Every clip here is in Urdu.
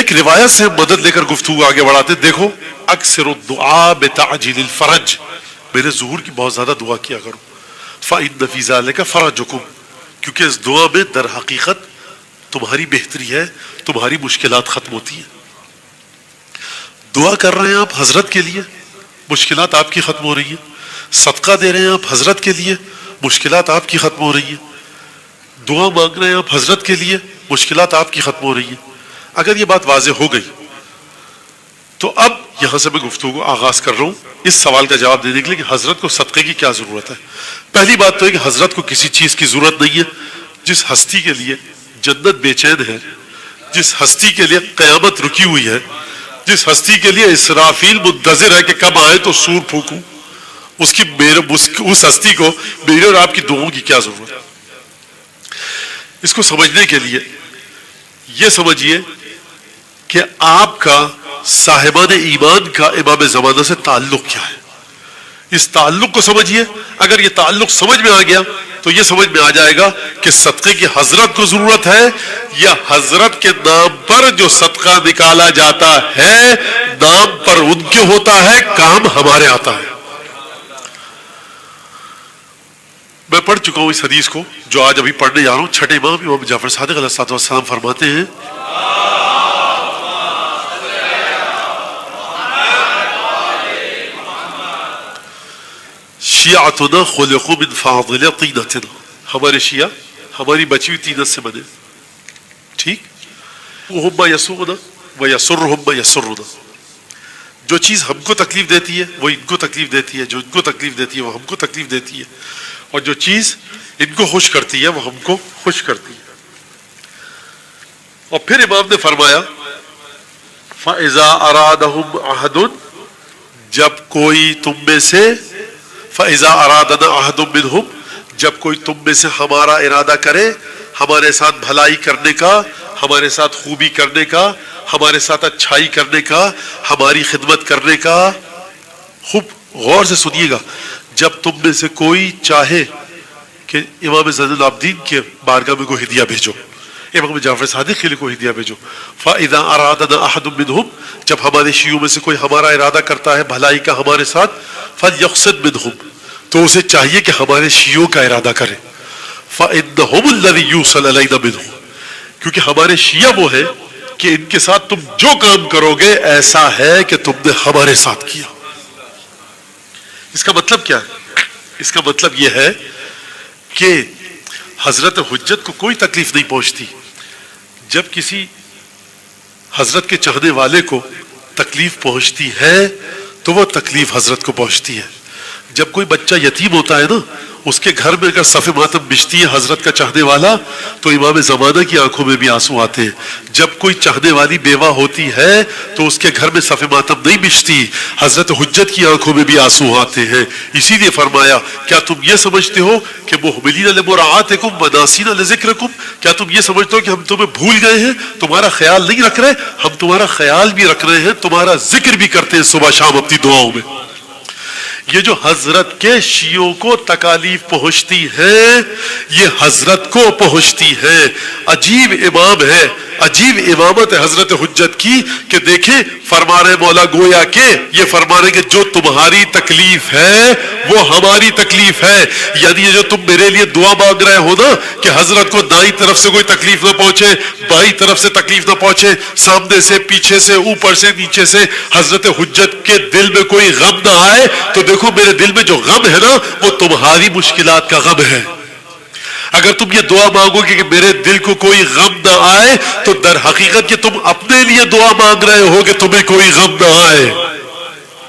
ایک روایت سے مدد لے کر گفتگو آگے بڑھاتے. دیکھو اکثر الدعاء بتعجیل الفرج، میرے ظہور کی بہت زیادہ دعا کیا کرو. فإن فی ذلک فرجکم، کیونکہ اس دعا میں در حقیقت تمہاری بہتری ہے، تمہاری مشکلات ختم ہوتی ہیں. دعا کر رہے ہیں آپ حضرت کے لیے، مشکلات آپ کی ختم ہو رہی ہیں. صدقہ دے رہے ہیں آپ حضرت کے لیے، مشکلات آپ کی ختم ہو رہی ہیں. دعا مانگ رہے ہیں آپ حضرت کے لیے، مشکلات آپ کی ختم ہو رہی ہیں. اگر یہ بات واضح ہو گئی تو اب یہاں سے میں گفتگو آغاز کر رہا ہوں اس سوال کا جواب دینے کے لیے کہ حضرت کو صدقے کی کیا ضرورت ہے. پہلی بات تو ہے کہ حضرت کو کسی چیز کی ضرورت نہیں ہے. جس ہستی کے لیے جنت بے چین ہے، جس ہستی کے لیے قیامت رکی ہوئی ہے، جس ہستی کے لیے اسرافیل منتظر ہے کہ کب آئے تو سور پھونکوں، اس ہستی کو میرے اور آپ کی دعاؤں کی کیا ضرورت ہے. اس کو سمجھنے کے لیے یہ سمجھیے کہ آپ کا صاحبان ایمان کا امام زمانہ سے تعلق کیا ہے. اس تعلق کو سمجھیے. اگر یہ تعلق سمجھ میں آ گیا تو یہ سمجھ میں آ جائے گا کہ صدقے کی حضرت کو ضرورت ہے یا حضرت کے نام پر جو صدقہ نکالا جاتا ہے نام پر ان کے ہوتا ہے، کام ہمارے آتا ہے. میں پڑھ چکا ہوں اس حدیث کو جو آج ابھی پڑھنے جا رہا ہوں. چھٹے امام امام جعفر صادق علیہ السلام فرماتے ہیں شیعتنا خلقوا من فاضل طینتنا، ہمارے شیعہ ہماری بچی ہوئی طینت سے بنے. ٹھیک. وہم ما یسوءنا ویسرہم ما یسرنا، جو چیز ہم کو تکلیف دیتی ہے وہ ان کو تکلیف دیتی ہے، جو ان کو تکلیف دیتی ہے وہ ہم کو تکلیف دیتی ہے، اور جو چیز ان کو خوش کرتی ہے وہ ہم کو خوش کرتی ہے. اور پھر امام نے فرمایا فَإِذَا أَرَادَهُمْ أَحَدٌ، جب کوئی تم میں سے فَإِذَا أَرَادَنَا أَحَدٌ مِّنْهُمْ، جب کوئی تم میں سے ہمارا ارادہ کرے ہمارے ساتھ بھلائی کرنے کا، ہمارے ساتھ خوبی کرنے کا، ہمارے ساتھ اچھائی کرنے کا، ہماری خدمت کرنے کا. خوب غور سے سنیے گا. جب تم میں سے کوئی چاہے کہ امام زین العابدین کے بارگاہ میں کوئی ہدیہ بھیجو، امام جعفر صادق کے لیے کوئی ہدیہ بھیجو. فَإِذَا أَرَادَنَا أَحَدٌ مِّنْهُمْ، جب ہمارے شیعوں میں سے کوئی ہمارا ارادہ کرتا ہے بھلائی کا ہمارے ساتھ، فَلْيَقْصِدْ مِنْهُمْ، تو اسے چاہیے کہ ہمارے شیعوں کا ارادہ کرے. فَإِنَّهُمُ الَّذِي يُوصَلَ إِلَيْنَا مِنْهُ، کیونکہ ہمارے شیعہ وہ ہے کہ ان کے ساتھ تم جو کام کرو گے ایسا ہے کہ تم نے ہمارے ساتھ کیا. اس کا مطلب کیا ہے؟ اس کا مطلب یہ ہے کہ حضرت حجت کو کوئی تکلیف نہیں پہنچتی. جب کسی حضرت کے چاہنے والے کو تکلیف پہنچتی ہے تو وہ تکلیف حضرت کو پہنچتی ہے. جب کوئی بچہ یتیم ہوتا ہے نا، اس کے گھر میں اگر صف ماتم بچتی ہے حضرت کا چاہنے والا تو امام زمانہ کی آنکھوں میں بھی آنسو آتے ہیں. جب کوئی چاہنے والی بیوہ ہوتی ہے تو اس کے گھر میں صف ماتم نہیں بچتی، حضرت حجت کی آنکھوں میں بھی آنسو آتے ہیں. اسی لیے فرمایا کیا تم یہ سمجھتے ہو کہ محملین لمراعاتکم وناسین لذکرکم، کیا تم یہ سمجھتے ہو کہ ہم تمہیں بھول گئے ہیں، تمہارا خیال نہیں رکھ رہے؟ ہم تمہارا خیال بھی رکھ رہے ہیں، تمہارا ذکر بھی کرتے ہیں صبح شام اپنی دعاؤں میں. یہ جو حضرت کے شیعوں کو تکالیف پہنچتی ہے یہ حضرت کو پہنچتی ہے. عجیب امام ہے، عجیب امامت ہے حضرت حجت کی کہ دیکھیں فرما رہے مولا گویا کہ یہ فرما رہے کہ جو تمہاری تکلیف ہے وہ ہماری تکلیف ہے. یعنی یہ جو تم میرے لیے دعا مانگ رہے ہو نا کہ حضرت کو دائیں طرف سے کوئی تکلیف نہ پہنچے، بائیں طرف سے تکلیف نہ پہنچے، سامنے سے پیچھے سے اوپر سے نیچے سے حضرت حجت کے دل میں کوئی غم نہ آئے، تو دیکھو میرے دل میں جو غم ہے نا وہ تمہاری مشکلات کا غم ہے. اگر تم یہ دعا مانگو گے کہ میرے دل کو کوئی غم نہ آئے تو در حقیقت کہ تم اپنے لیے دعا مانگ رہے ہو کہ تمہیں کوئی غم نہ آئے.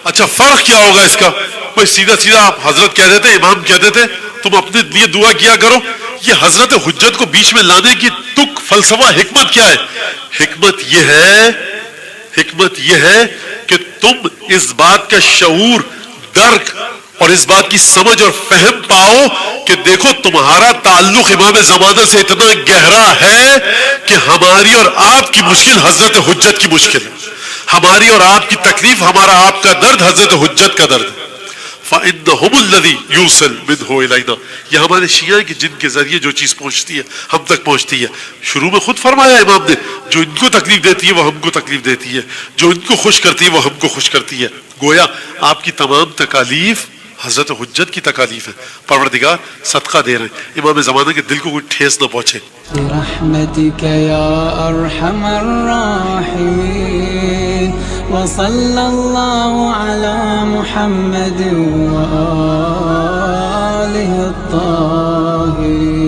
اچھا فرق کیا ہوگا اس کا؟ کوئی سیدھا سیدھا حضرت کہہ دیتے، امام کہہ دیتے تم اپنے لیے دعا کیا کرو. یہ حضرت حجت کو بیچ میں لانے کی تک فلسفہ حکمت کیا ہے؟ حکمت یہ ہے کہ تم اس بات کا شعور، درک اور اس بات کی سمجھ اور فہم پاؤ کہ دیکھو تمہارا تعلق امام زمانہ سے اتنا گہرا ہے کہ ہماری اور آپ کی مشکل حضرت حجت کی مشکل ہے، ہماری اور آپ کی تکلیف، ہمارا آپ کا درد حضرت حجت کا درد ہے. فَإِنَّهُمُ الَّذِي يُوصِلُ مِنْهُ إِلَيْنَا. یہ ہمارے شیعہ ہیں کہ جن کے ذریعے جو چیز پہنچتی ہے ہم تک پہنچتی ہے. شروع میں خود فرمایا امام نے جو ان کو تکلیف دیتی ہے وہ ہم کو تکلیف دیتی ہے, جو ان کو خوش کرتی ہے وہ ہم کو خوش کرتی ہے. گویا آپ کی تمام تکالیف حضرت حجت کی تکالیف ہے. پروردگار صدقہ دے رہے ہیں امام زمانہ کے دل کو کوئی ٹھیس نہ پہنچے. برحمتك يا أرحم الراحمين وصلى الله على محمد وآله الطاهرين.